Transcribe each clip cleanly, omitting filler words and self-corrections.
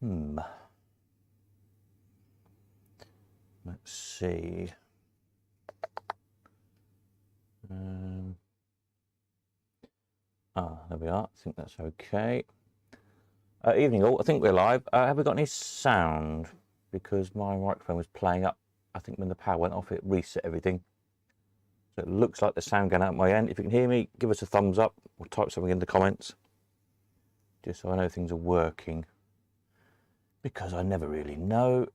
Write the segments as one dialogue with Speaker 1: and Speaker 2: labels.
Speaker 1: Let's see. There we are. I think that's okay. Evening all. I think we're live. Have we got any sound? Because my microphone was playing up. I think when the power went off, it reset everything. So it looks like the sound going out my end. If you can hear me, give us a thumbs up or type something in the comments, just so I know things are working. Because I never really know,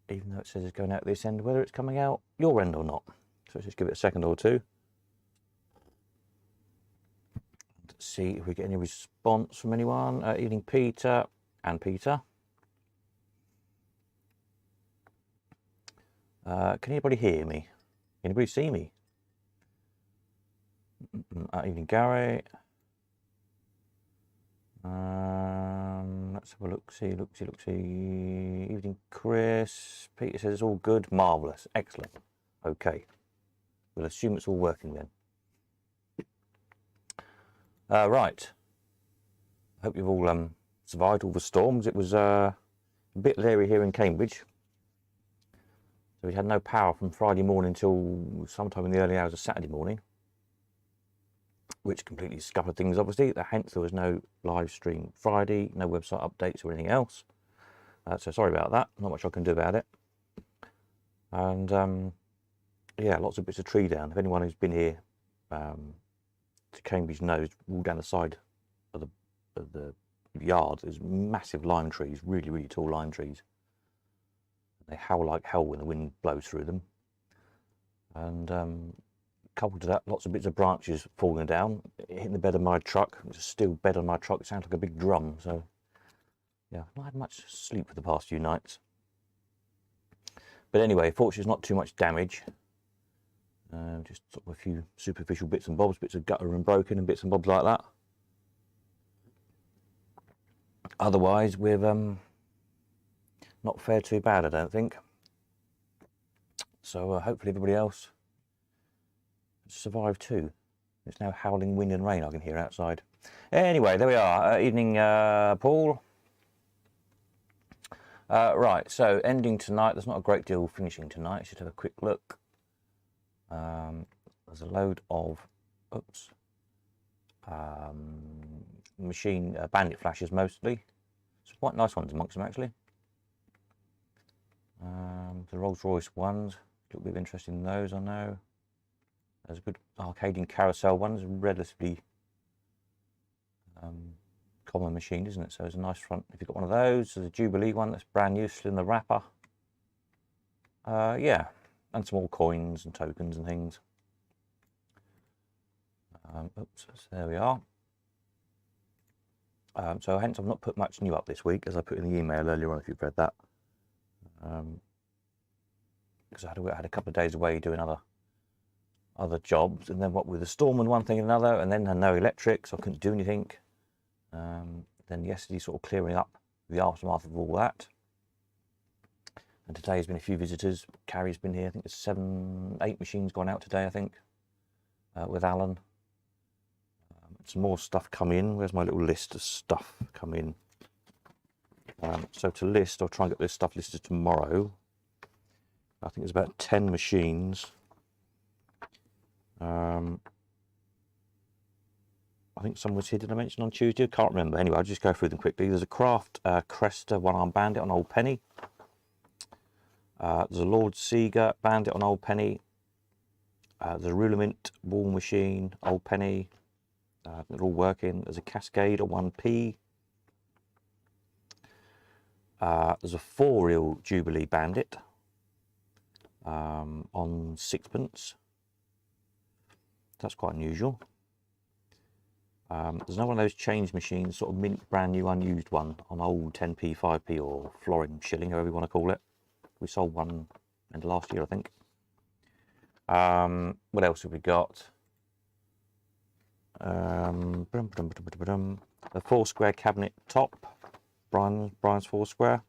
Speaker 1: even though it says it's going out this end, whether it's coming out your end or not. So let's just give it a second or two. Let's see if we get any response from anyone. Evening Peter and Peter. Can anybody hear me? Anybody see me? Evening Gary. Let's have a look, see. Evening Chris. Peter says it's all good. Marvellous. Excellent. Okay. We'll assume it's all working then. Right. I hope you've all survived all the storms. It was a bit leery here in Cambridge. So we had no power from Friday morning till sometime in the early hours of Saturday morning, which completely scuppered things, obviously. Hence, there was no live stream Friday, no website updates or anything else. So sorry about that. Not much I can do about it. And yeah, lots of bits of tree down. If anyone who's been here to Cambridge knows, all down the side of the yard, there's massive lime trees, really, really tall lime trees. They howl like hell when the wind blows through them. And coupled to that, lots of bits of branches falling down, hitting the bed of my truck. It's a steel bed on my truck. It sounds like a big drum. So, yeah, I've not had much sleep for the past few nights. But anyway, fortunately, it's not too much damage. Just sort of a few superficial bits and bobs, bits of gutter and broken and bits and bobs like that. Otherwise, we've not fared too bad, I don't think. So hopefully everybody else survived too. It's now howling wind and rain I can hear outside. Anyway, there we are. Evening, Paul. Right, so ending tonight. There's not a great deal finishing tonight. Let's just have a quick look. There's a load of machine bandit flashes mostly. Some quite nice ones amongst them actually. The Rolls-Royce ones, a little bit of interest in those, I know. There's a good Arcadian carousel ones, relatively common machine, isn't it? So there's a nice front if you've got one of those. There's a Jubilee one that's brand new, still in the wrapper. Yeah, and some more coins and tokens and things. So there we are. So hence I've not put much new up this week, as I put in the email earlier on, if you've read that. Because I had a couple of days away doing other jobs, and then what with the storm and one thing and another, and then no electric, so I couldn't do anything. Then yesterday sort of clearing up the aftermath of all that. And today has been a few visitors. Carrie's been here. I think there's 7, 8 machines gone out today, I think, with Alan. Some more stuff come in. Where's my little list of stuff come in? So to list, I'll try and get this stuff listed tomorrow. I think there's about 10 machines. I think some was here, did I mention on Tuesday? I can't remember. Anyway, I'll just go through them quickly. There's a Craft Cresta one-arm bandit on Old Penny. There's a Lord Seeger bandit on Old Penny. There's a Rulament wall machine, Old Penny. They're all working. There's a Cascade on 1p. There's a 4-reel Jubilee bandit on 6pence. That's quite unusual. There's another one of those change machines, sort of mint, brand new, unused one on old 10p, 5p, or florin shilling, however you want to call it. We sold one end of last year, I think. What else have we got? A 4-square cabinet top, Brian's 4-square.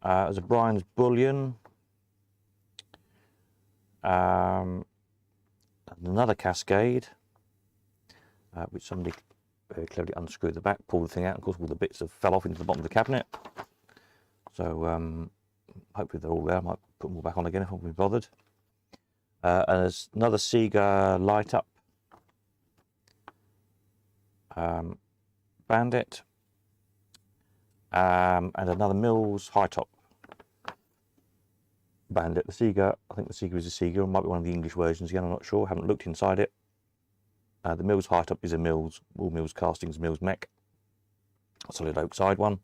Speaker 1: There's a Brian's Bullion. Another Cascade, which somebody very cleverly unscrewed the back, pulled the thing out. Of course, all the bits have fell off into the bottom of the cabinet. So hopefully they're all there. I might put them all back on again if I can be bothered. And there's another Sega light up Bandit, and another Mills high top Bandit. The Sega, I think the Sega is a Sega. It might be one of the English versions again. I'm not sure. I haven't looked inside it. The Mills high top is a Mills, all Mills castings, Mills mech, solid oak side one.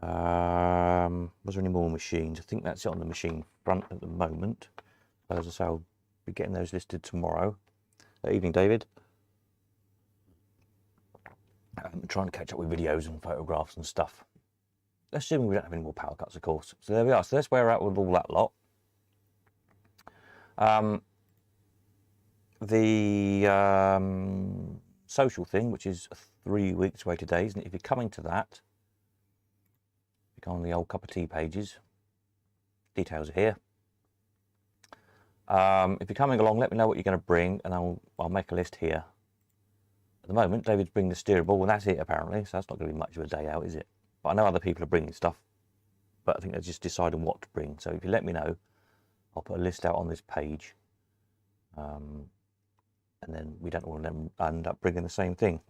Speaker 1: Was there any more machines? I think that's it on the machine front at the moment. As I say, I'll be getting those listed tomorrow. Evening, David. I'm trying to catch up with videos and photographs and stuff. Assuming we don't have any more power cuts, of course. So there we are. So that's where we're at with all that lot. The social thing, which is 3 weeks away today, isn't it? If you're coming to that, you go on the old cup of tea pages. Details are here. If you're coming along, let me know what you're going to bring, and I'll make a list here. At the moment, David's bringing the steerable, and that's it apparently, so that's not going to be much of a day out, is it? But I know other people are bringing stuff, but I think they're just deciding what to bring. So if you let me know, I'll put a list out on this page, and then we don't all end up bringing the same thing.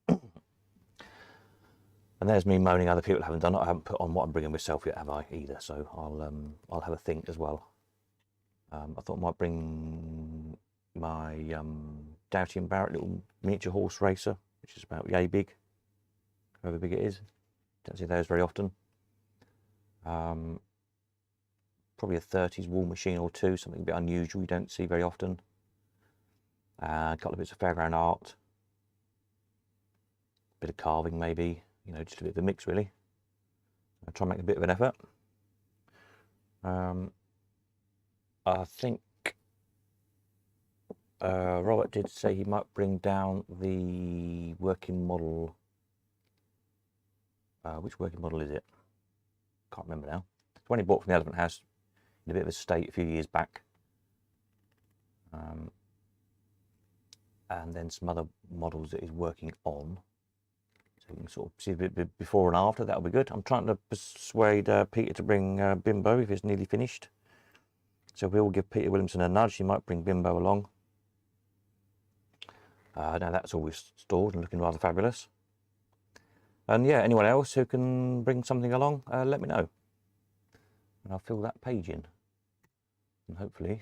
Speaker 1: And there's me moaning other people haven't done it. I haven't put on what I'm bringing myself yet, have I, either? So I'll have a think as well. I thought I might bring my Doughty and Barrett little miniature horse racer, which is about yay big, however big it is. Don't see those very often. Probably a 30s wool machine or two, something a bit unusual you don't see very often. A couple of bits of fairground art, a bit of carving maybe, you know, just a bit of a mix really. I'll try and make a bit of an effort. I think Robert did say he might bring down the working model. Which working model is it? Can't remember now. It's one he bought from the Elephant House in a bit of a state a few years back. And then some other models that he's working on. So you can sort of see a bit before and after. That'll be good. I'm trying to persuade Peter to bring Bimbo if it's nearly finished. So we'll give Peter Williamson a nudge. He might bring Bimbo along. Now that's always stored and looking rather fabulous. And yeah, anyone else who can bring something along, let me know. And I'll fill that page in. And hopefully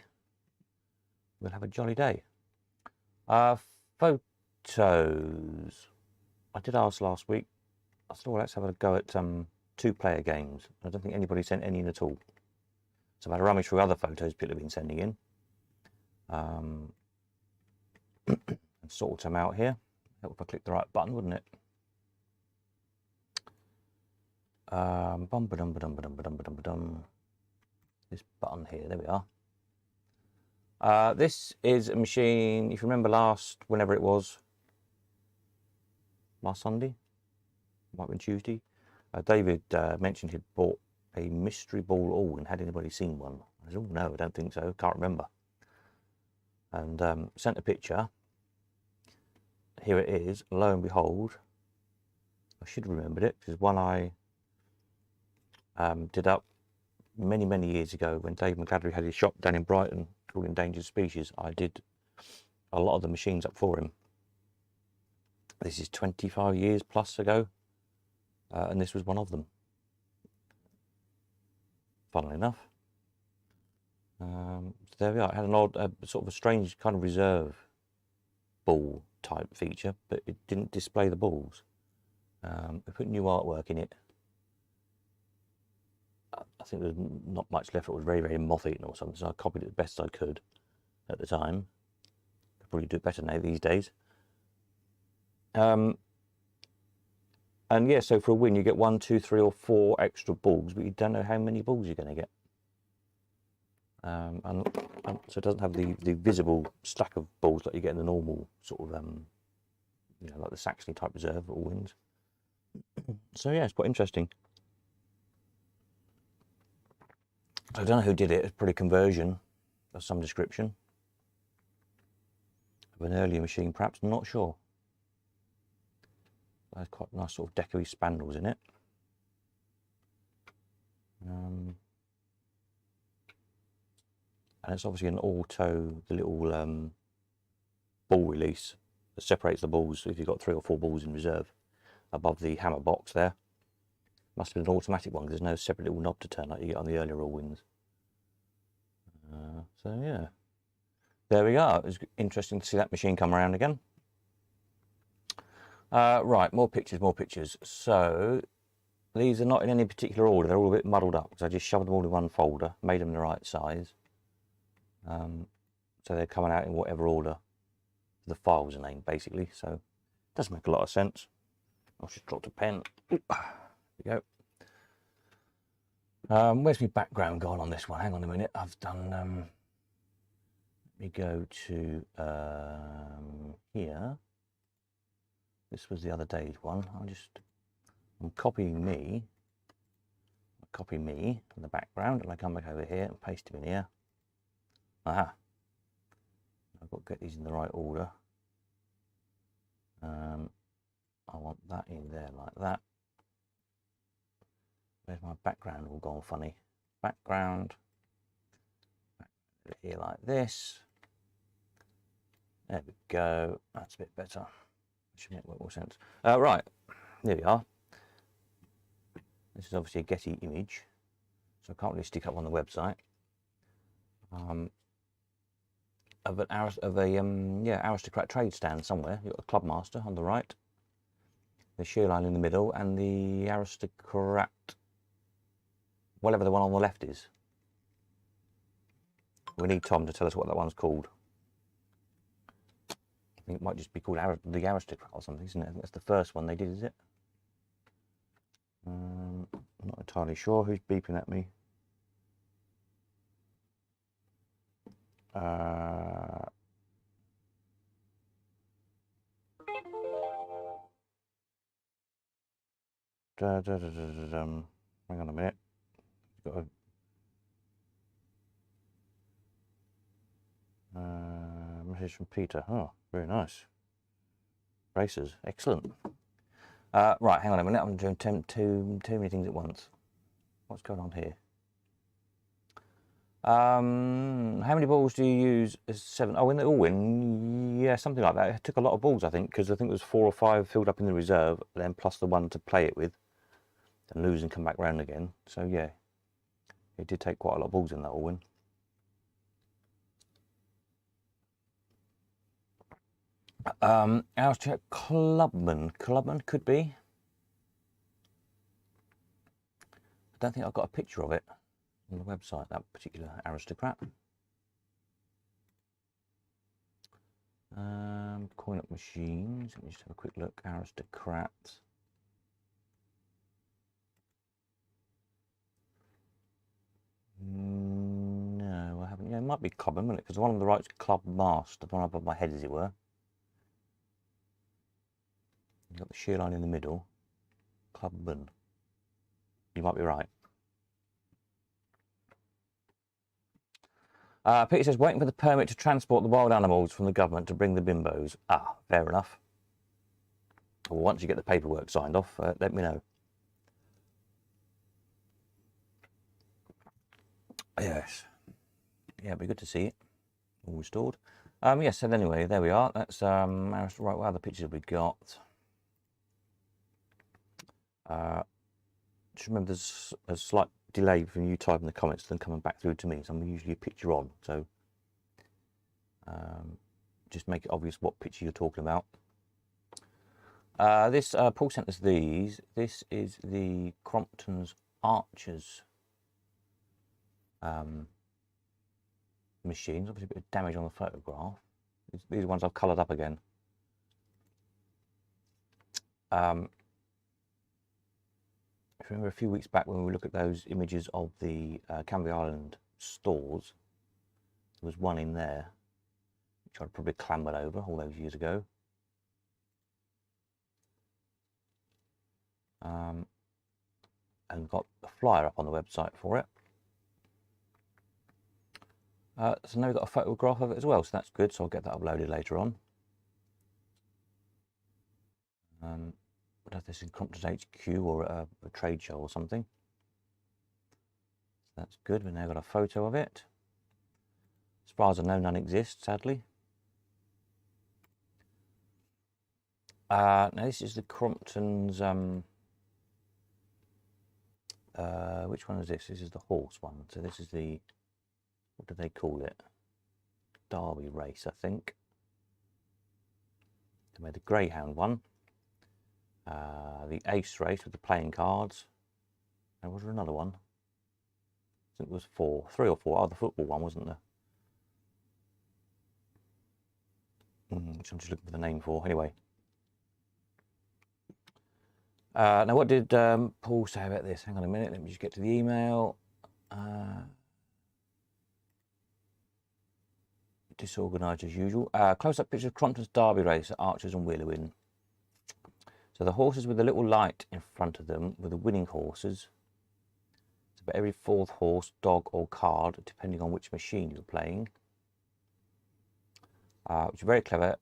Speaker 1: we'll have a jolly day. Photos. I did ask last week. I thought, well, let's have a go at 2-player games. I don't think anybody sent any in at all. So I've had a rummage through other photos people have been sending in. And sort them out here. Help if I click the right button, wouldn't it? This button here, there we are. This is a machine, if you remember whenever it was, last Sunday, might have been Tuesday, David mentioned he'd bought a mystery ball all, and had anybody seen one? I said, oh no, I don't think so, can't remember. And sent a picture. Here it is, lo and behold, I should have remembered it, because one I did up many years ago when Dave McGladdery had his shop down in Brighton called Endangered Species. I did a lot of the machines up for him. This is 25 years plus ago, and this was one of them, funnily enough. So there we are. It had an odd, sort of a strange kind of reserve ball type feature, but it didn't display the balls. We put new artwork in it. I think there's not much left. It was very moth-eaten or something, so I copied it the best I could at the time. Could probably do it better now these days. And yeah, so for a win you get 1, 2, 3 or 4 extra balls, but you don't know how many balls you're going to get. And so it doesn't have the visible stack of balls like you get in the normal sort of, you know, like the Saxony type reserve all wins. So yeah, it's quite interesting. I don't know who did it. It's probably a conversion of some description of an earlier machine, perhaps. I'm not sure. Has quite nice sort of decoy spandrels in it. And it's obviously an auto, the little ball release that separates the balls if you've got 3 or 4 balls in reserve above the hammer box there. Must have been an automatic one because there's no separate little knob to turn like you get on the earlier Allwins. So yeah, there we go. It was interesting to see that machine come around again. Right, more pictures. So these are not in any particular order. They're all a bit muddled up because I just shoved them all in one folder, made them the right size. So they're coming out in whatever order the files are named, basically. So it does make a lot of sense. I've just dropped a pen. There we go. Where's my background gone on this one? Hang on a minute. I've done. Let me go to here. This was the other day's one. I'm copying me. Copy me from the background, and I come back over here and paste them in here. Aha. I've got to get these in the right order. I want that in there like that. Where's my background all gone funny? Background. Here like this. There we go. That's a bit better. Should make more sense. Right, there we are. This is obviously a Getty image, so I can't really stick up on the website. Of a Aristocrat trade stand somewhere. You've got a Clubmaster on the right, the Shearline in the middle, and the Aristocrat, whatever the one on the left is. We need Tom to tell us what that one's called. I think it might just be called the Aristocrat or something, isn't it? I think that's the first one they did, is it? I'm not entirely sure who's beeping at me. Hang on a minute. Got a message from Peter. Oh, very nice. Racers, excellent. Right, hang on a minute. I'm doing too many things at once. What's going on here? How many balls do you use as 7? Oh, in the Allwin, yeah, something like that. It took a lot of balls, I think, because I think it was 4 or 5 filled up in the reserve, then plus the one to play it with, and lose and come back round again. So yeah, it did take quite a lot of balls in that Allwin. Aristocrat Clubman could be. I don't think I've got a picture of it on the website, that particular Aristocrat. Coin up machines. Let me just have a quick look. Aristocrat. No, I haven't. Yeah, it might be Clubman, isn't it? Because the one on the right is Clubmaster, the one above my head, as it were. You've got the Shearline in the middle. Clubman. You might be right. Peter says, waiting for the permit to transport the wild animals from the government to bring the bimbos. Ah, fair enough. Well, once you get the paperwork signed off, let me know. Yes. Yeah, it'd be good to see it all restored. Yes, so anyway, there we are. That's right. What other pictures have we got? Just remember, there's a slight delay from you typing the comments to them coming back through to me. So I'm usually a picture on, so just make it obvious what picture you're talking about. This Paul sent us these. This is the Crompton's Archers machines. Obviously a bit of damage on the photograph. These are ones I've coloured up again. If you remember a few weeks back when we looked at those images of the Canvey Island stores, there was one in there which I'd probably clambered over all those years ago. And got a flyer up on the website for it. So now we've got a photograph of it as well, so that's good. So I'll get that uploaded later on. I don't know if this is Crompton's HQ or a trade show or something. So that's good. We've now got a photo of it. As far as I know, none exist, sadly. Now this is the Crompton's, which one is this? This is the horse one. So this is the, what do they call it? Derby race, I think. They made the Greyhound one. The Ace race with the playing cards. And was there another one? I think it was 3 or 4. Oh, the football one, wasn't there? Which I'm just looking for the name for. Anyway. Now, what did Paul say about this? Hang on a minute. Let me just get to the email. Disorganised as usual. Close-up picture of Crompton's Derby race at Archers and Wheeler. So the horses with a little light in front of them were the winning horses. So for every 4th horse, dog or card, depending on which machine you're playing. Which is very clever,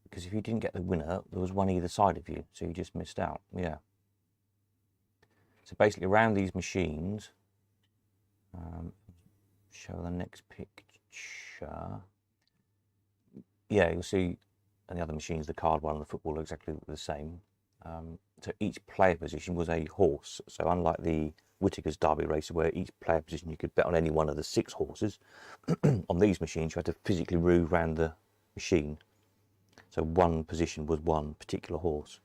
Speaker 1: because if you didn't get the winner, there was one either side of you, so you just missed out. Yeah. So basically around these machines, show the next picture. Yeah, you'll see, and the other machines, the card one and the football are exactly the same. So each player position was a horse. So unlike the Whittaker's Derby race, where each player position you could bet on any one of the 6 horses, on these machines you had to physically move around the machine. So one position was one particular horse.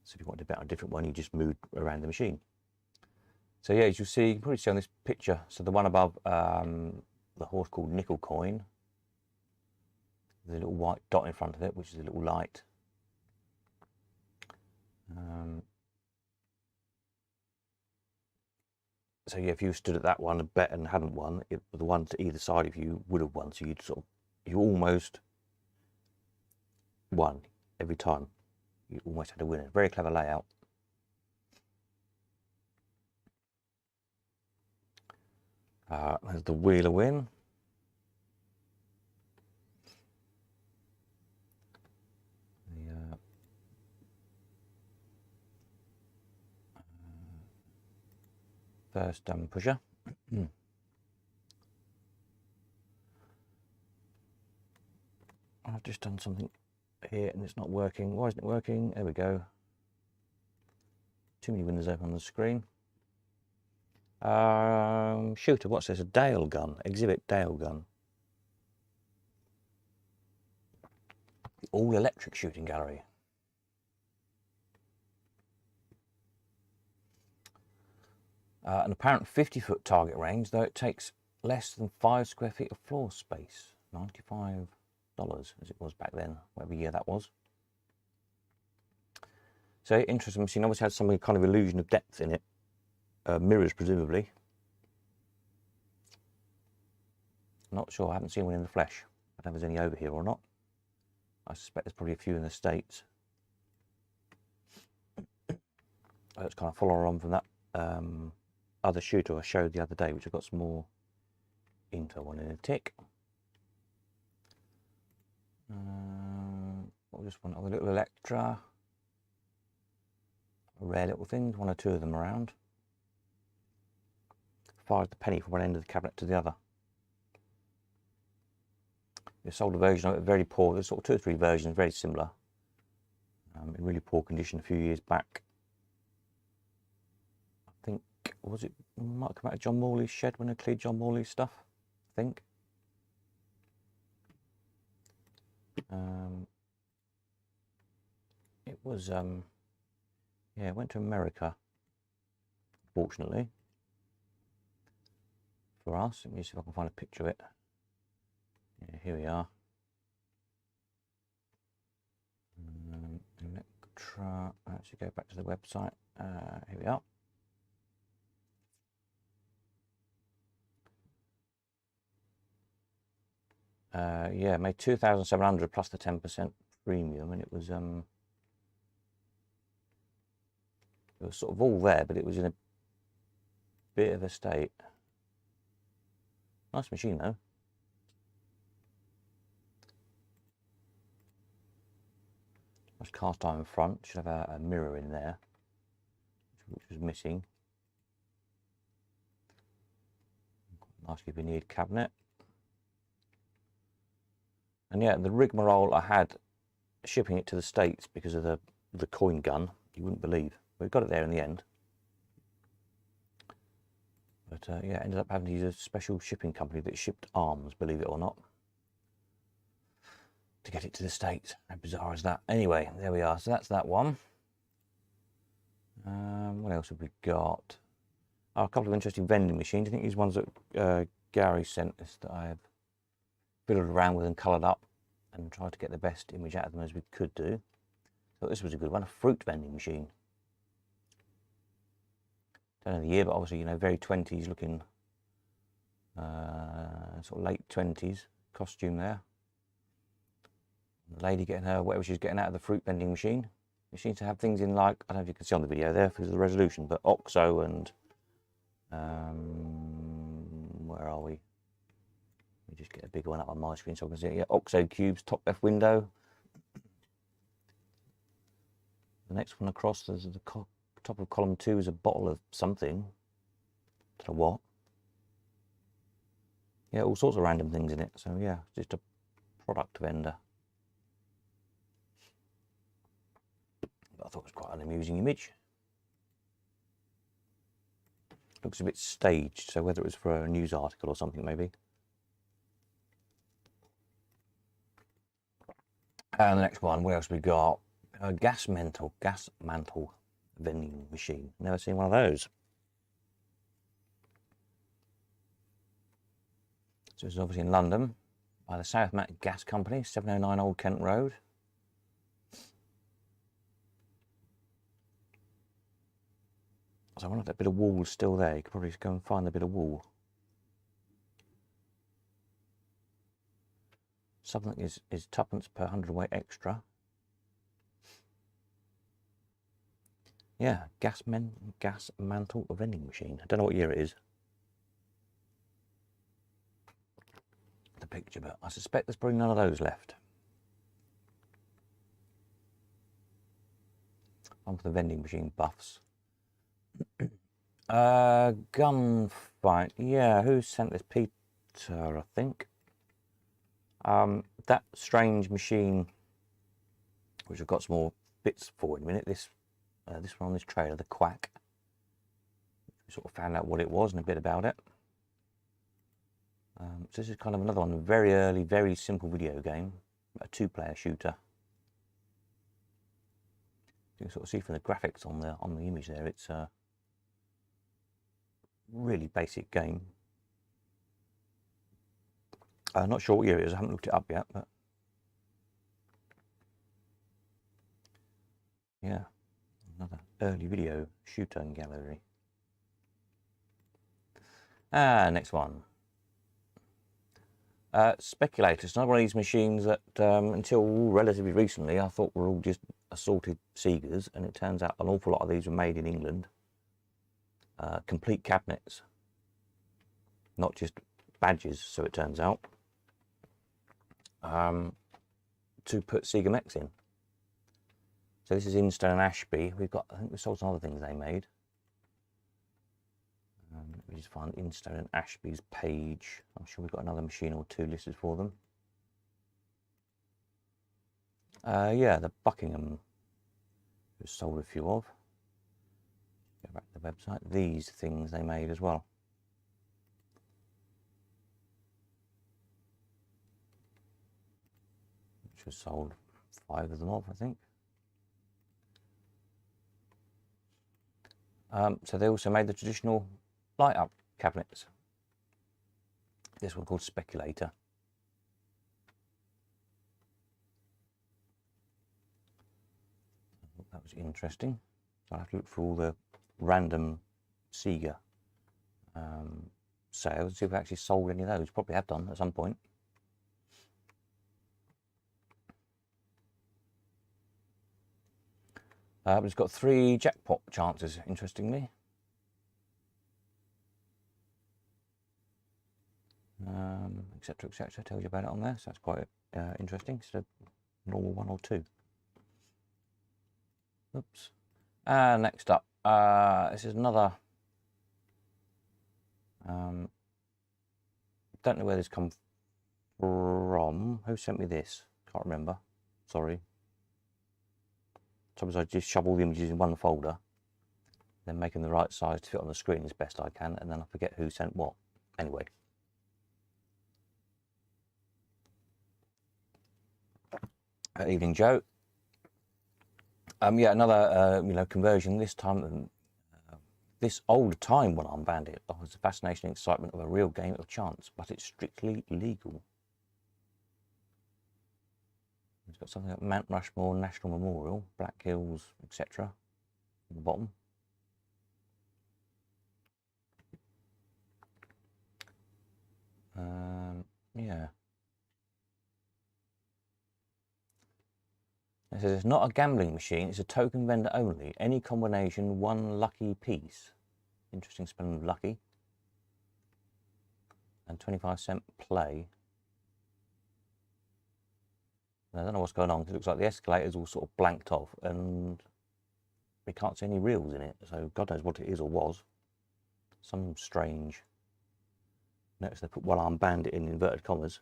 Speaker 1: So if you wanted to bet on a different one, you just moved around the machine. So yeah, as you'll see, you can probably see on this picture, so the one above, the horse called Nickel Coin, there's a little white dot in front of it, which is a little light. So yeah, if you stood at that one and bet and hadn't won, the one to either side of you would have won. So you almost won every time. You almost had a winner. Very clever layout. There's the Wheeler win. First pusher. I've just done something here and it's not working. Why isn't it working? There we go. Too many windows open on the screen. Shooter, what's this? A Dale gun. Exhibit Dale gun. The all-electric shooting gallery. An apparent 50-foot target range, though it takes less than 5 square feet of floor space. $95, as it was back then, whatever year that was. So interesting machine. Obviously had some kind of illusion of depth in it. Mirrors, presumably. Not sure. I haven't seen one in the flesh. I don't know if there's any over here or not. I suspect there's probably a few in the States. Let's kind of follow on from that other shooter I showed the other day, which I've got some more info on in a tick. What was this one? Oh, the little Electra. Rare little things, 1 or 2 of them around. Fired the penny from one end of the cabinet to the other. They sold a version of it very poor. There's sort of 2 or 3 versions, very similar, in really poor condition a few years back. I think, was it, might come out of John Morley's shed when I cleared John Morley's stuff, I think. It was, yeah, it went to America, fortunately, for us. Let me see if I can find a picture of it. Yeah, here we are. Electra, actually go back to the website. Here we are. Yeah, made 2,700 plus the 10% premium, and it was sort of all there, but it was in a bit of a state. Nice machine though. That's cast iron front. Should have a mirror in there, which was missing. Nicely veneered cabinet. And yeah, the rigmarole I had shipping it to the States because of the coin gun, you wouldn't believe. We got it there in the end. But yeah, ended up having to use a special shipping company that shipped arms, believe it or not, to get it to the States. How bizarre is that? Anyway, there we are. So that's that one. What else have we got? Oh, a couple of interesting vending machines. I think these ones that Gary sent us that I have fiddled around with and coloured up and tried to get the best image out of them as we could do. So this was a good one, a fruit vending machine. Don't know the year, but obviously, you know, very 20s looking, sort of late 20s costume there. The lady getting her whatever she's getting out of the fruit vending machine. It seems to have things in, like, I don't know if you can see on the video there because of the resolution, but OXO and where are we? Let me just get a bigger one up on my screen so I can see it. Yeah, OXO cubes, top left window. The next one across, there's the top of column 2 is a bottle of something. Don't know what. Yeah, all sorts of random things in it. So yeah, just a product vendor. But I thought it was quite an amusing image. Looks a bit staged, so whether it was for a news article or something maybe. And the next one, what else we got? A gas mantle vending machine. Never seen one of those. So this is obviously in London by the Southmac Gas Company, 709 Old Kent Road. So I wonder if that bit of wall is still there. You could probably just go and find the bit of wall. Something is twopence per hundredweight extra. Yeah, gas mantle vending machine. I don't know what year it is. The picture, but I suspect there's probably none of those left. One for the vending machine buffs. Gunfight. Yeah, who sent this? Peter, I think. That strange machine, which I've got some more bits for in a minute. This one on this trailer, the Quack. We sort of found out what it was and a bit about it. So this is kind of another one, very early, very simple video game, a 2-player shooter. You can sort of see from the graphics on the image there, it's a really basic game. Not sure what year it is, I haven't looked it up yet, but yeah, another early video shooter in gallery. Next one. Speculators, another one of these machines that until relatively recently I thought were all just assorted Segas, and it turns out an awful lot of these were made in England. Complete cabinets, not just badges, so it turns out, to put Sega mechs in. So this is Instone and Ashby. We've got, I think we sold some other things they made. Let me just find Instone and Ashby's page. I'm sure we've got another machine or two listed for them. Yeah, the Buckingham, we sold a few of. Go back to the website. These things they made as well. Which was sold 5 of them off, I think. So they also made the traditional light up cabinets. This one called Speculator. That was interesting. So I have to look for all the random Sega sales to see if we actually sold any of those. Probably have done at some point. But it's got 3 jackpot chances, interestingly. Etc, etc. Tells you about it on there, so that's quite interesting. It's a normal 1 or 2. Oops. Next up, this is another. Don't know where this comes from. Who sent me this? Can't remember. Sorry. Sometimes I just shove all the images in one folder, then make them the right size to fit on the screen as best I can, and then I forget who sent what. Anyway. Evening, Joe. Yeah, another conversion. This time, this old time when I'm Bandit offers the fascination and excitement of a real game of chance, but it's strictly legal. It's got something like Mount Rushmore National Memorial, Black Hills, etc. on the bottom. Yeah. It says it's not a gambling machine, it's a token vendor only. Any combination, one lucky piece. Interesting spelling of lucky. And 25-cent play. I don't know what's going on. It looks like the escalator's all sort of blanked off and we can't see any reels in it. So God knows what it is or was. Some strange. Notice they put While I'm Bandit in inverted commas.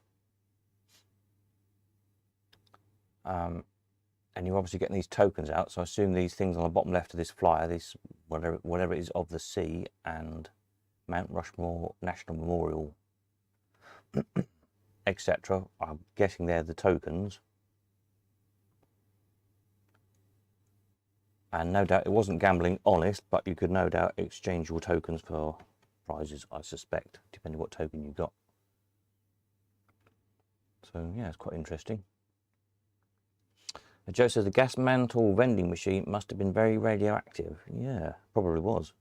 Speaker 1: And you're obviously getting these tokens out, so I assume these things on the bottom left of this flyer, this whatever it is of the sea and Mount Rushmore National Memorial, etc. I'm guessing they're the tokens. And no doubt it wasn't gambling honest, but you could no doubt exchange your tokens for prizes, I suspect, depending what token you got. So yeah, it's quite interesting. Joe says the gas mantle vending machine must have been very radioactive. Yeah, probably was.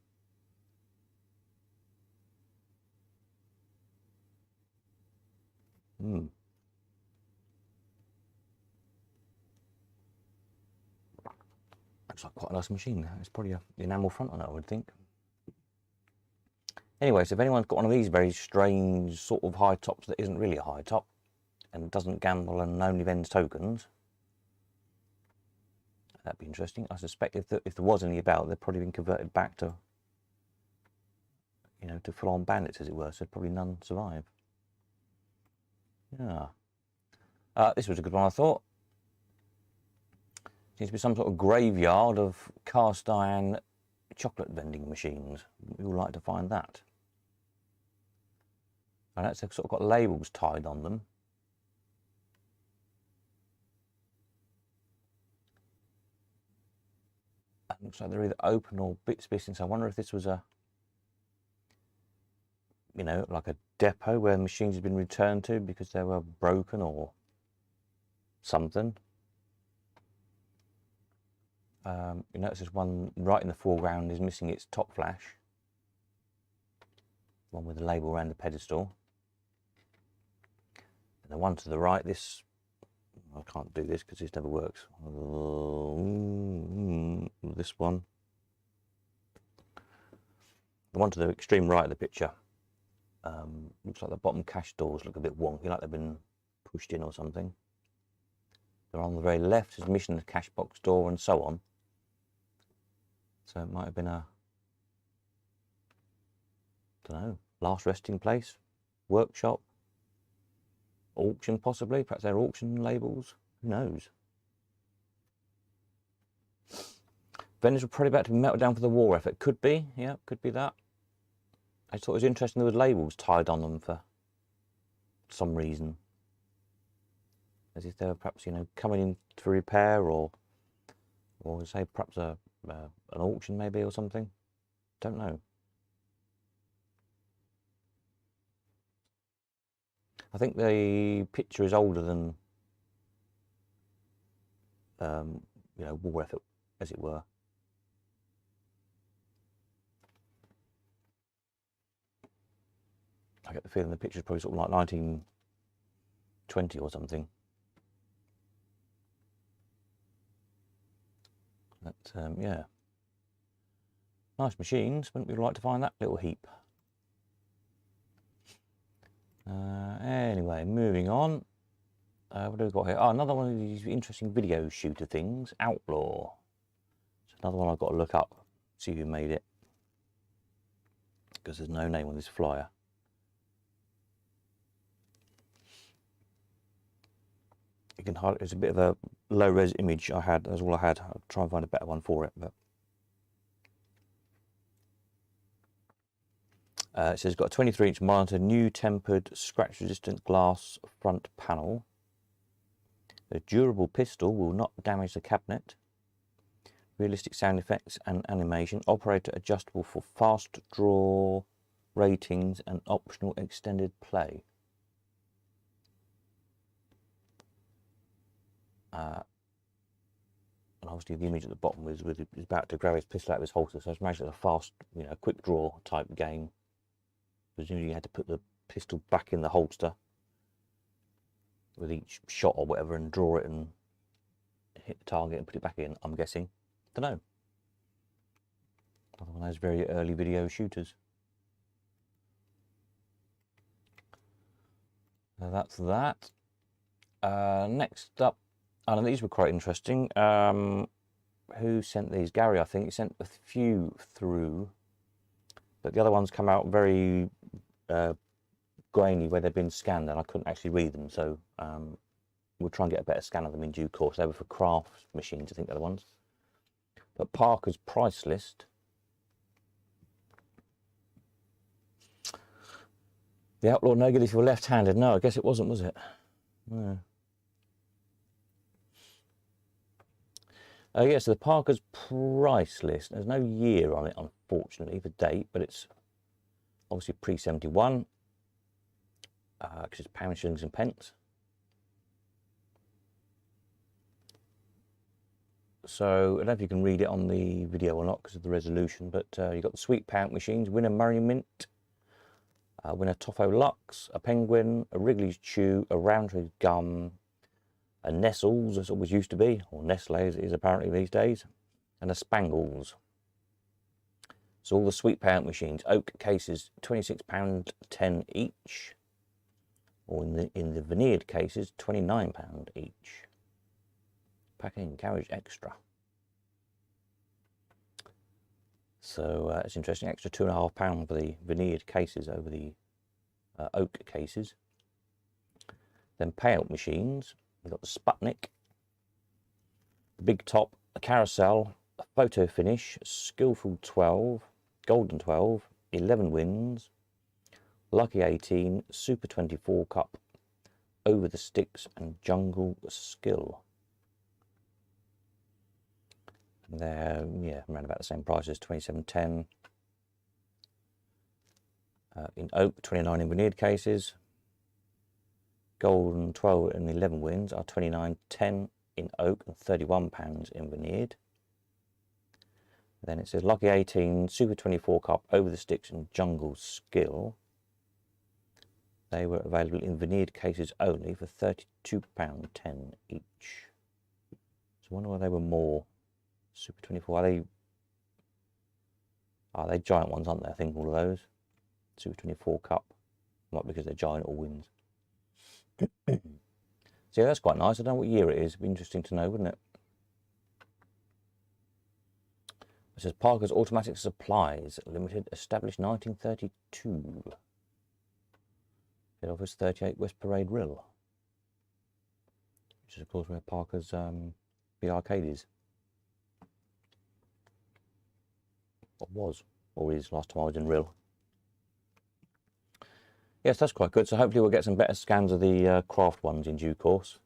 Speaker 1: Looks like quite a nice machine. It's probably the enamel front on it, I would think. Anyway, so if anyone's got one of these very strange sort of high tops that isn't really a high top and doesn't gamble and only vends tokens, that'd be interesting. I suspect if there was any about, they'd probably been converted back to, to full-on bandits, as it were. So probably none survive. Yeah. This was a good one, I thought. Seems to be some sort of graveyard of cast iron chocolate vending machines. We would like to find that. And that's sort of got labels tied on them. And looks like they're either open or bits missing. So I wonder if this was a, like a depot where machines had been returned to because they were broken or something. You notice there's one right in the foreground is missing its top flash. One with the label around the pedestal. And the one to the right, this, I can't do this because this never works. This one. The one to the extreme right of the picture. Looks like the bottom cash doors look a bit wonky, like they've been pushed in or something. They're on the very left is missing the cash box door and so on. So it might have been a, don't know, last resting place, workshop, auction possibly. Perhaps they're auction labels. Who knows? Vendors were probably about to be melted down for the war effort. Could be, yeah, could be that. I thought it was interesting there was labels tied on them for some reason. As if they were perhaps, coming in for repair or say perhaps an auction maybe or something. Don't know. I think the picture is older than, war effort, as it were. I get the feeling the picture is probably sort of like 1920 or something. But yeah, nice machines. Wouldn't we like to find that little heap? Anyway, moving on. What do we got here? Oh, another one of these interesting video shooter things. Outlaw. Another one I've got to look up, see who made it, because there's no name on this flyer. You can hardly, it's a bit of a low res image I had, that's all I had. I'll try and find a better one for it. But it says got a 23-inch monitor, new tempered scratch resistant glass front panel. A durable pistol will not damage the cabinet. Realistic sound effects and animation. Operator adjustable for fast draw ratings and optional extended play. And obviously the image at the bottom was about to grab his pistol out of his holster, so I imagine it's a fast, you know, quick draw type game. Presumably you had to put the pistol back in the holster with each shot or whatever and draw it and hit the target and put it back in, I'm guessing. Don't know. Another one of those very early video shooters. So that's that. Next up, and these were quite interesting. Who sent these? Gary, I think. He sent a few through, but the other ones come out very grainy where they've been scanned, and I couldn't actually read them. So we'll try and get a better scan of them in due course. They were for craft machines, I think, the other ones. But Parker's price list. The Outlaw negative for left-handed. No, I guess it wasn't, was it? No. Yeah, so the Parker's price list, there's no year on it, unfortunately, the date, but it's obviously pre-71, because it's pounds, shillings and pence. So, I don't know if you can read it on the video or not because of the resolution, but you've got the Sweet Pound machines, Winner Merriment, Winner Toffo Lux, a Penguin, a Wrigley's Chew, a Roundtree Gum, a Nestles, as it always used to be, or Nestle as it is apparently these days, and a Spangles. So all the Sweet Pound machines, oak cases, £26.10 each, or in the veneered cases, £29 each. Packing carriage extra. So it's interesting, extra £2.50 for the veneered cases over the oak cases. Then payout machines. We've got the Sputnik, the Big Top, a Carousel, a Photo Finish, Skillful 12, Golden 12, 11 Wins, Lucky 18, Super 24 Cup, Over the Sticks, and Jungle Skill. And they're, yeah, around about the same price as 27.10. In oak, 29 in veneered cases. Golden 12 and 11 Wins are 29.10 in oak and £31 in veneered. Then it says Lucky 18, Super 24 Cup, Over the Sticks, and Jungle Skill. They were available in veneered cases only for £32.10 each. So I wonder why they were more. Super 24, are they giant ones, aren't they? I think all of those. Super 24 Cup, not because they're giant or Wins. So yeah, that's quite nice. I don't know what year it is. It'd be interesting to know, wouldn't it? It says Parker's Automatic Supplies Limited, established 1932. Head office 38 West Parade Rill, which is of course where Parker's big arcade is. Or was, or is, last time I was in Rill. Yes, that's quite good. So hopefully we'll get some better scans of the craft ones in due course.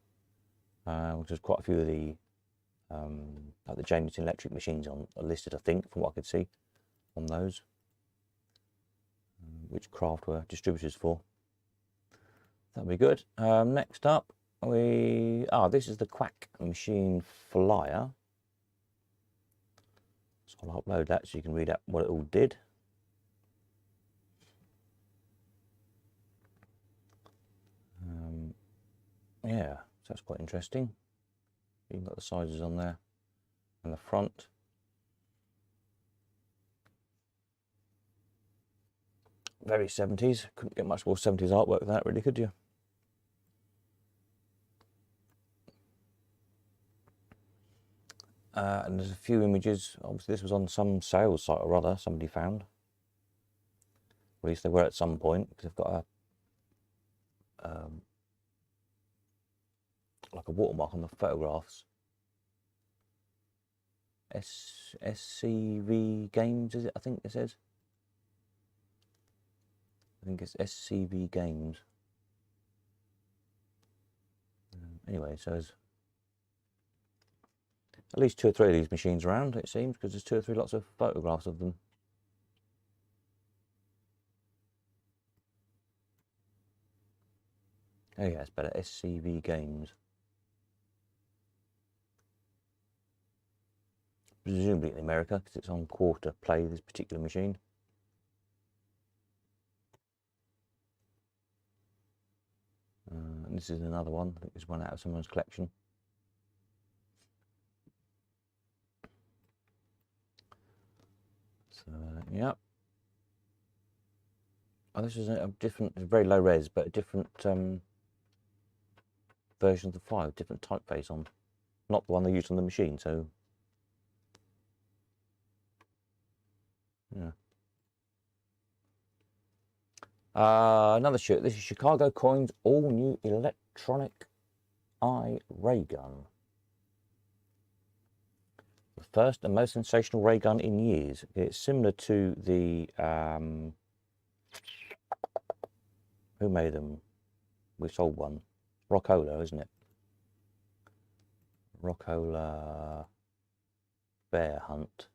Speaker 1: Which is quite a few of the like the Jameson electric machines are listed, I think, from what I could see on those. Which craft were distributors for. That'll be good. Next up, this is the Quack machine flyer. So I'll upload that so you can read out what it all did. Yeah, so that's quite interesting. You've got the sizes on there and the front. Very 70s. Couldn't get much more 70s artwork than that, really, could you? And there's a few images. Obviously, this was on some sales site or other, somebody found. At least they were at some point, because they've got a like a watermark on the photographs. SCV Games, is it? I think it says. I think it's SCV Games. Anyway, so there's at least 2 or 3 of these machines around, it seems, because there's 2 or 3 lots of photographs of them. Oh yeah, it's better. SCV Games. Presumably in America, because it's on quarter play, this particular machine. And this is another one. I think it's one out of someone's collection. So, yeah. Oh, this is a different, very low res, but a different version of the file, different typeface on. Not the one they used on the machine, so. Yeah. Another shoot. This is Chicago Coins all new electronic eye ray gun. The first and most sensational ray gun in years. It's similar to the who made them? We sold one. Rockola, isn't it? Rockola Bear Hunt.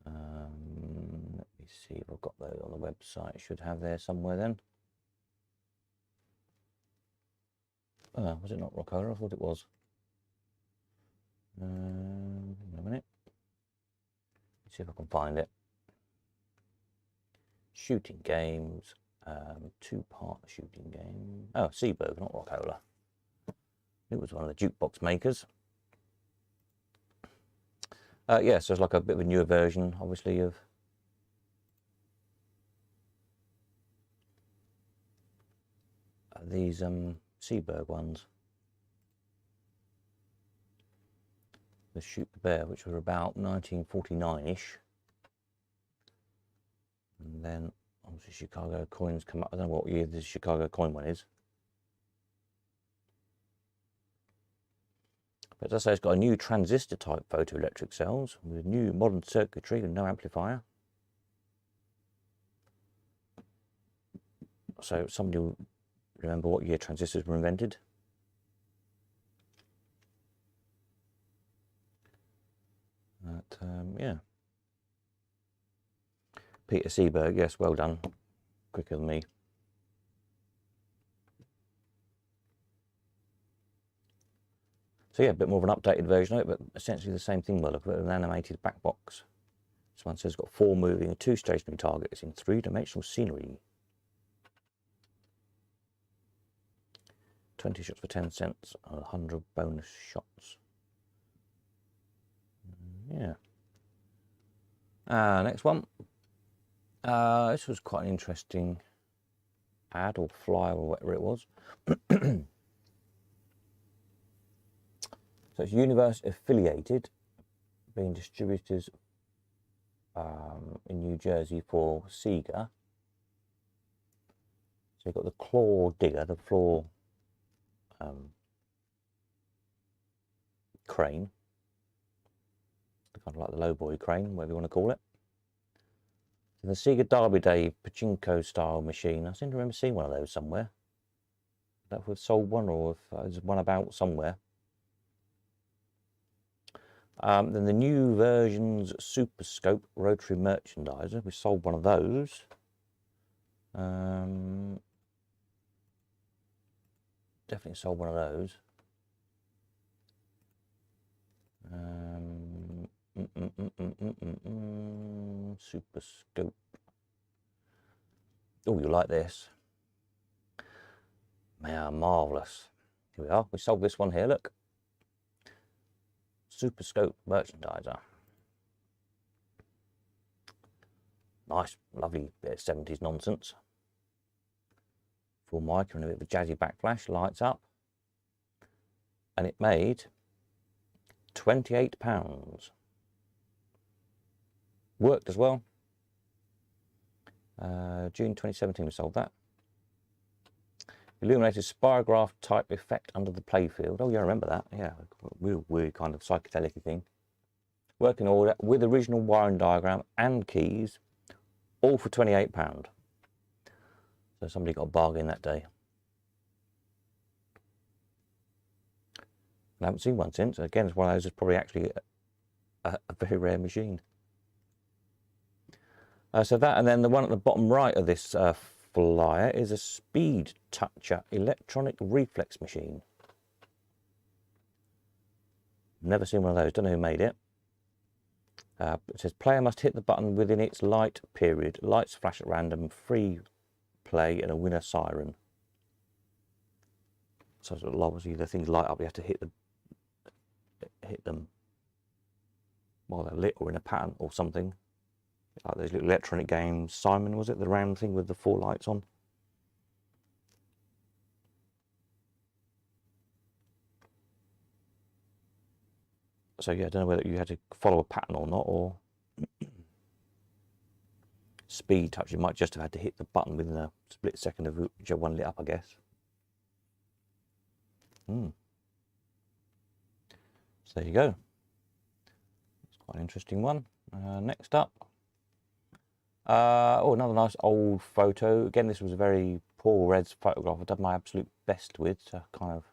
Speaker 1: Let me see if I've got those on the website. I should have there somewhere then. Was it not Rockola? I thought it was. A minute. Let's see if I can find it. Shooting games. 2-part shooting game. Oh, Seeburg, not Rockola. It was one of the jukebox makers. Yeah, so it's like a bit of a newer version, obviously, of these Seeburg ones. The Shoot the Bear, which were about 1949-ish. And then, obviously, Chicago Coins come up. I don't know what year this Chicago Coin one is. But as I say, it's got a new transistor-type photoelectric cells with new modern circuitry and no amplifier. So somebody will remember what year transistors were invented. But, yeah. Peter Seeburg, yes, well done. Quicker than me. So yeah, a bit more of an updated version of it, but essentially the same thing. Well, look at an animated back box. This one says it's got 4 moving and 2 stationary targets in 3-dimensional scenery. 20 shots for 10 cents, 100 bonus shots. Yeah. Next one. This was quite an interesting ad or flyer or whatever it was. So it's university affiliated, being distributors in New Jersey for Sega. So you've got the claw digger, the floor crane, kind of like the lowboy crane, whatever you want to call it. So the Sega Derby Day pachinko style machine. I seem to remember seeing one of those somewhere. That was sold one, or if there's one about somewhere. Then the new version's Super Scope rotary merchandiser. We sold one of those. Definitely sold one of those. Super Scope. Oh, you like this? Yeah, marvellous. Here we are. We sold this one here, look. Super Scope merchandiser. Nice, lovely bit of 70s nonsense. Full mic and a bit of a jazzy backflash, lights up. And it made £28. Worked as well. June 2017 we sold that. Illuminated spirograph type effect under the playfield. Oh yeah, I remember that. Yeah, weird kind of psychedelic thing. Working order with original wiring diagram and keys, all for £28. So somebody got a bargain that day. I haven't seen one since. Again, it's one of those that's probably actually a very rare machine. So that, and then the one at the bottom right of this flyer is a Speed Toucher electronic reflex machine. Never seen one of those. Don't know who made it. It says player must hit the button within its light period. Lights flash at random, free play, and a winner siren. So obviously the things light up. You have to hit them while they're lit or in a pattern or something. Like those little electronic games. Simon, was it? The round thing with the 4 lights on. So yeah, I don't know whether you had to follow a pattern or not, or Speed Touch, you might just have had to hit the button within a split second of whichever one lit up, I guess. So there you go. It's quite an interesting one. Next up. Oh, another nice old photo. Again, this was a very poor res photograph. I've done my absolute best with to kind of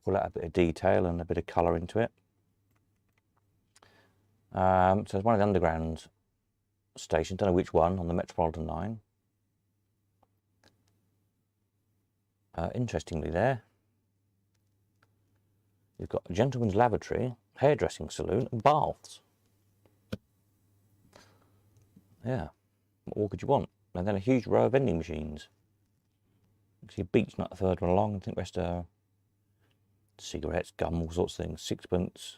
Speaker 1: pull out a bit of detail and a bit of colour into it. So it's one of the underground stations, don't know which one, on the Metropolitan line. Interestingly there, you've got a gentleman's lavatory, hairdressing saloon and baths. Yeah, what more could you want? And then a huge row of vending machines. See, beach nut, the third one along. I think the rest are cigarettes, gum, all sorts of things. Sixpence,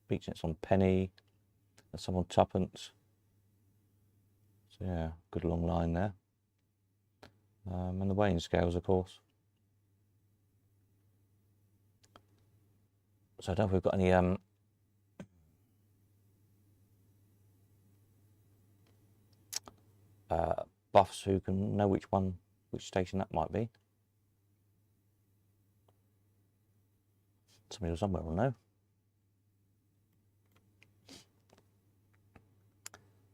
Speaker 1: beach nuts on penny, and some on tuppence. So yeah, good long line there. And the weighing scales, of course. So I don't know if we've got any buffs who can know which station that might be. Somebody somewhere will know.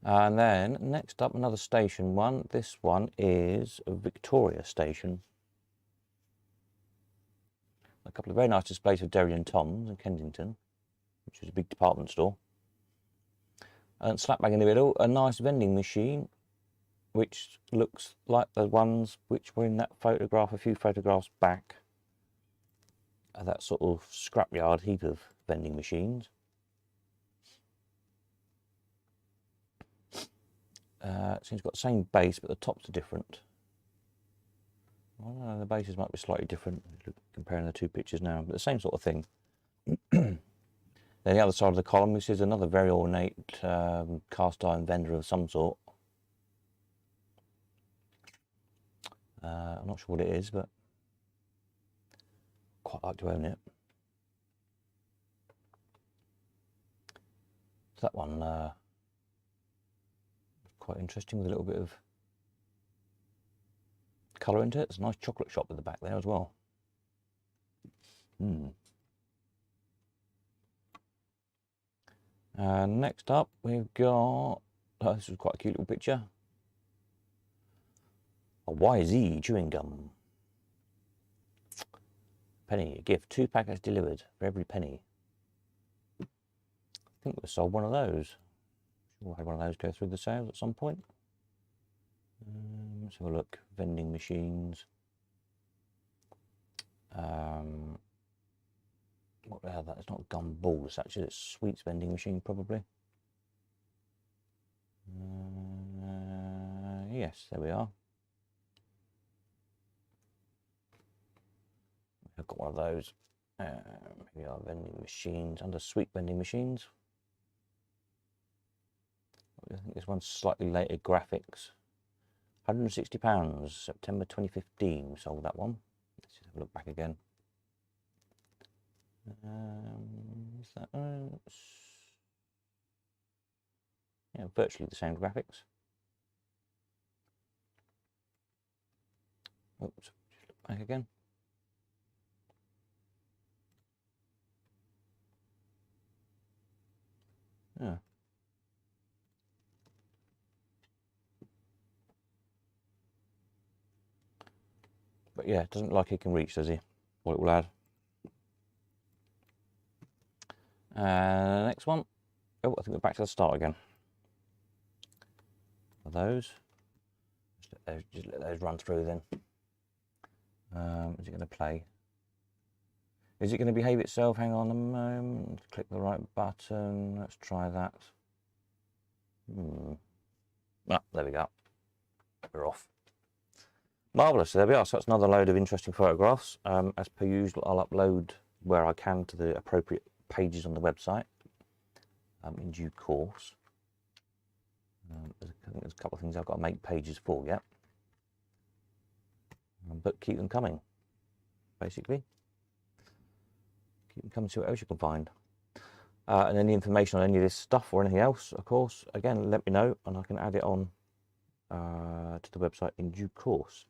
Speaker 1: And then next up, another station one. This one is Victoria Station. A couple of very nice displays of Derry and Tom's in Kensington, which is a big department store. And slap bang in the middle, a nice vending machine, which looks like the ones which were in that photograph a few photographs back. That sort of scrapyard heap of vending machines. Seems got the same base, but the tops are different. I don't know, the bases might be slightly different comparing the two pictures now, but the same sort of thing. Then the other side of the column, this is another very ornate cast iron vendor of some sort. I'm not sure what it is, but quite like to own it. So that one quite interesting with a little bit of colour into it. There's a nice chocolate shop at the back there as well. Next up we've got, oh, this is quite a cute little picture. A YZ chewing gum. Penny, a gift, 2 packets delivered for every penny. I think we sold one of those. We'll have one of those go through the sales at some point. Let's have a look. Vending machines. What the hell? That's not gum balls. Actually, it's sweets vending machine probably. Yes, there we are. I've got one of those. Here we are, vending machines under sweet vending machines. I think this one's slightly later graphics. £160, September 2015, we sold that one. Let's just have a look back again. Is that yeah, virtually the same graphics. Oops, just look back again. Yeah. But yeah, it doesn't look like it can reach, does he? What it will add. Next one. Oh, I think we're back to the start again. Are those? Just let those run through then. Is it going to play? Is it going to behave itself? Hang on a moment. Click the right button. Let's try that. Ah, there we go. We're off. Marvellous. So there we are. So that's another load of interesting photographs. As per usual, I'll upload where I can to the appropriate pages on the website in due course. I think there's a couple of things I've got to make pages for yet. But keep them coming, basically. Keep them coming, see what else you can find. And any information on any of this stuff or anything else, of course, again, let me know and I can add it on to the website in due course.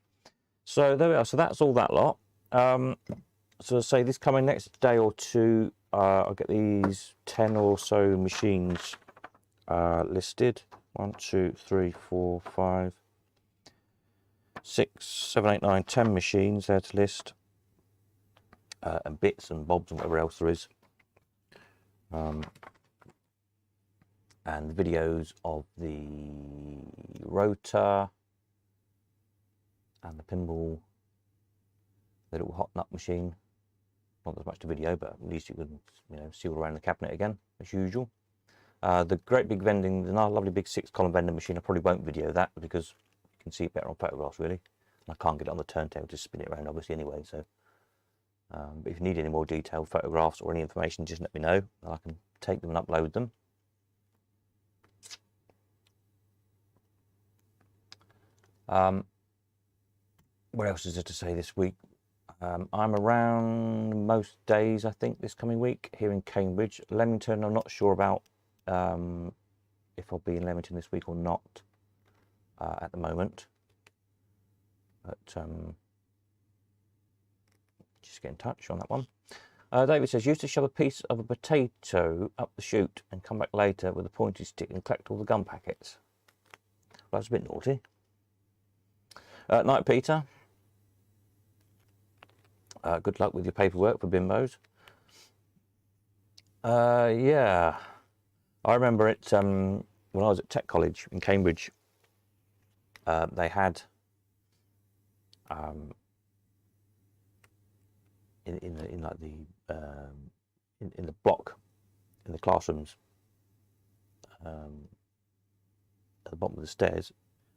Speaker 1: So there we are. So that's all that lot. So say this coming next day or two, I'll get these 10 or so machines listed. 1, 2, 3, 4, 5, 6, 7, 8, 9, 10 machines there to list, and bits and bobs and whatever else there is. And videos of the rotor and the pinball, the little hot nut machine. Not as much to video, but at least you can, see all around the cabinet again, as usual. The great big vending, the lovely big 6-column vending machine, I probably won't video that because you can see it better on photographs, really. And I can't get it on the turntable to spin it around, obviously, anyway. So, but if you need any more detailed photographs or any information, just let me know. I can take them and upload them. What else is there to say this week? I'm around most days, I think, this coming week here in Cambridge. Leamington, I'm not sure about if I'll be in Leamington this week or not at the moment. But just get in touch on that one. David says, used to shove a piece of a potato up the chute and come back later with a pointy stick and collect all the gum packets. Well, that's a bit naughty. Night, Peter. Good luck with your paperwork for bimbos. Yeah, I remember it when I was at Tech College in Cambridge. They had in the block in the classrooms at the bottom of the stairs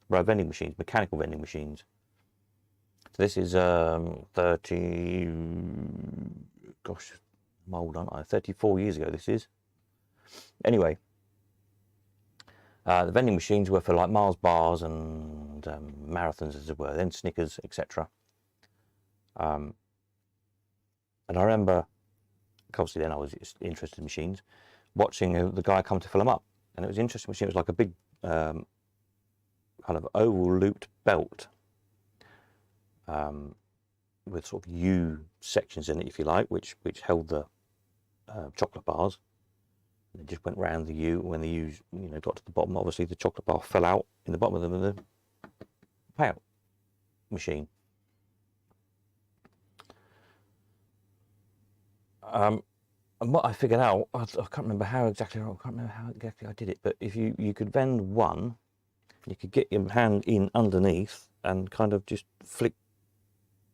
Speaker 1: were vending machines, mechanical vending machines. So this is 30, gosh, I'm old, aren't I? 34 years ago this is. Anyway, the vending machines were for like Mars bars and marathons, as it were, then Snickers, etc. And I remember, obviously then I was interested in machines, watching the guy come to fill them up. And it was an interesting machine. It was like a big kind of oval looped belt with sort of U sections in it, if you like, which held the chocolate bars. And it just went round the U. When the U got to the bottom, obviously the chocolate bar fell out in the bottom of the payout machine. And what I figured out, I can't remember how exactly I did it, but if you could vend one, you could get your hand in underneath and kind of just flick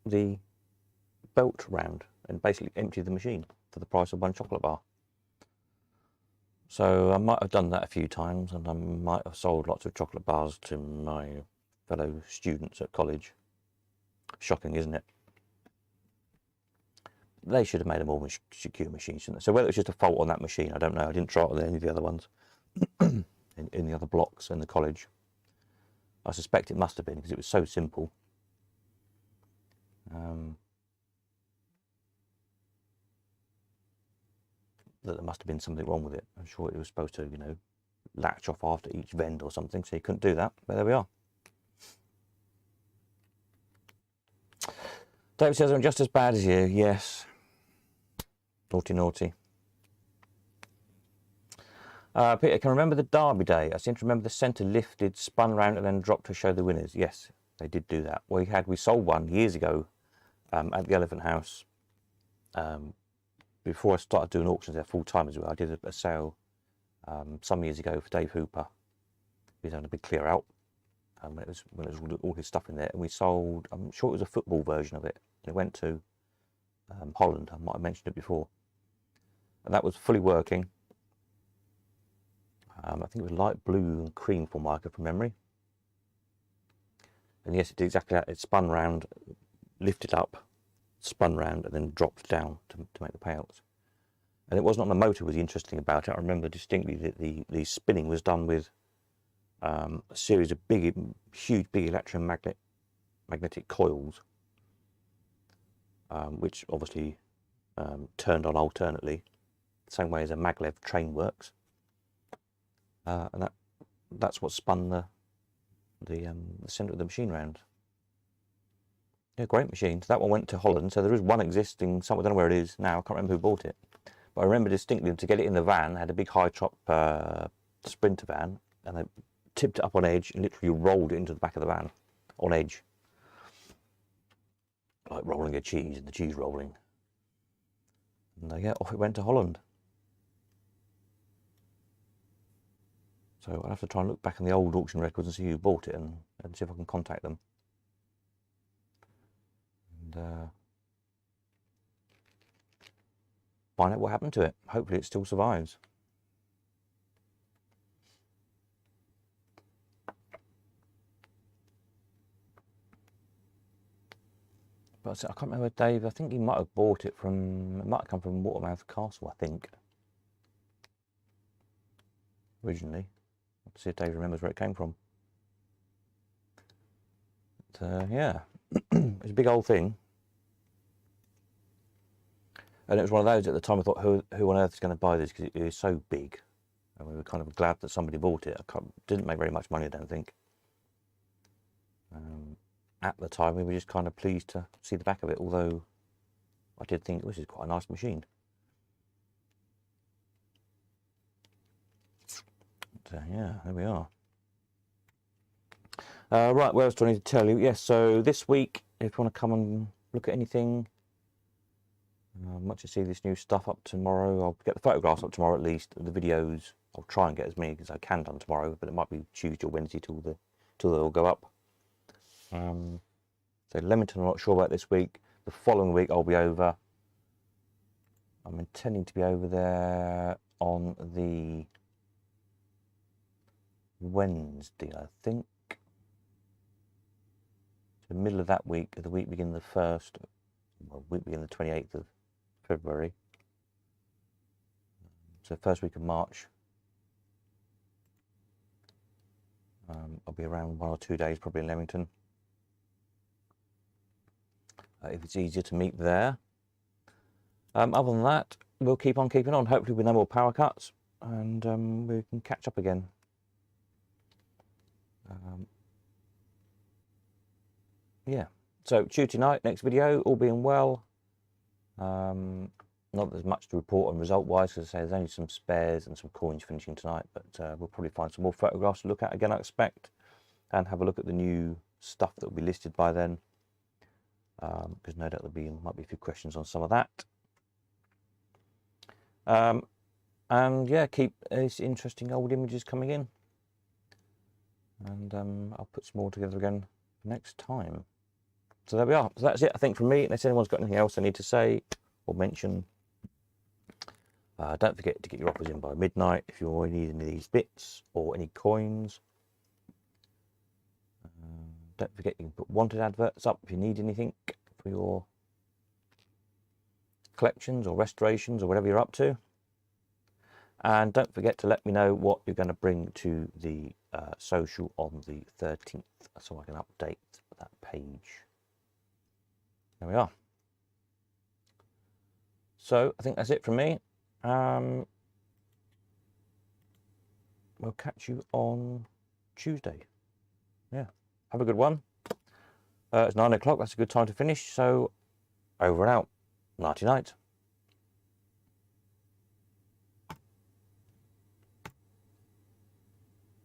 Speaker 1: the belt round and basically empty the machine for the price of one chocolate bar. So I might have done that a few times, and I might have sold lots of chocolate bars to my fellow students at college. Shocking, isn't it? They should have made a more secure machine, shouldn't they? So whether it was just a fault on that machine, I don't know. I didn't try it with any of the other ones in the other blocks in the college. I suspect it must have been because it was so simple. that there must have been something wrong with it. I'm sure it was supposed to, you know, latch off after each vent or something, so you couldn't do that. But there we are. David says, I'm just as bad as you. Yes. Naughty, naughty. Peter, can remember the Derby day? I seem to remember the centre lifted, spun round and then dropped to show the winners. Yes, they did do that. We sold one years ago at the Elephant House. Before I started doing auctions there full time as well, I did a sale some years ago for Dave Hooper. He was having a big clear out when it was all his stuff in there, and we sold. I'm sure it was a football version of it. It went to Holland. I might have mentioned it before, and that was fully working. I think it was light blue and cream Formica from memory. And yes, it did exactly that. It spun round, lifted up, spun round, and then dropped down to make the payouts. And it wasn't on the motor was interesting about it. I remember distinctly that the spinning was done with a series of huge electromagnetic coils, which obviously turned on alternately, the same way as a maglev train works. And that's what spun the centre of the machine round. Yeah, great machine. So that one went to Holland. So there is one existing. I don't know where it is now. I can't remember who bought it, but I remember distinctly to get it in the van. I had a big high top Sprinter van, and they tipped it up on edge and literally rolled it into the back of the van on edge, like rolling a cheese and the cheese rolling. And yeah, off it went to Holland. So I'll have to try and look back in the old auction records and see who bought it and see if I can contact them. And find out what happened to it. Hopefully it still survives. But I can't remember Dave. I think he might have bought it from. It might have come from Watermouth Castle, I think. Originally. Let's see if Dave remembers where it came from. But, yeah, it's a big old thing. And it was one of those at the time I thought, who on earth is going to buy this? Because it is so big. And we were kind of glad that somebody bought it. Didn't make very much money, I don't think. At the time, we were just kind of pleased to see the back of it, although I did think this is quite a nice machine. But, yeah, there we are. Right, what else do I need to tell you? Yes, so this week, if you want to come and look at anything, once you see this new stuff up tomorrow, I'll get the photographs up tomorrow at least. The videos, I'll try and get as many as I can done tomorrow, but it might be Tuesday or Wednesday till they all go up. So Leamington, I'm not sure about this week. The following week, I'll be over. I'm intending to be over there on the Wednesday, I think. The middle of that week, the week beginning the 1st, well, week beginning the 28th of February. So first week of March. I'll be around 1 or 2 days, probably in Leamington. If it's easier to meet there. Other than that, we'll keep on keeping on. Hopefully with no more power cuts, and we can catch up again. Yeah, so Tuesday night, next video, all being well. Not that there's much to report on result-wise, because I say there's only some spares and some coins finishing tonight, but we'll probably find some more photographs to look at again, I expect, and have a look at the new stuff that will be listed by then, because no doubt might be a few questions on some of that. And yeah, keep these interesting old images coming in, and I'll put some more together again next time. So there we are. So that's it, I think, from me. Unless anyone's got anything else I need to say or mention. Don't forget to get your offers in by midnight if you need any of these bits or any coins. Don't forget you can put wanted adverts up if you need anything for your collections or restorations or whatever you're up to. And don't forget to let me know what you're going to bring to the social on the 13th so I can update that page. There we are. So I think that's it from me. We'll catch you on Tuesday. Yeah, have a good one. It's 9 o'clock. That's a good time to finish. So over and out. Nighty night.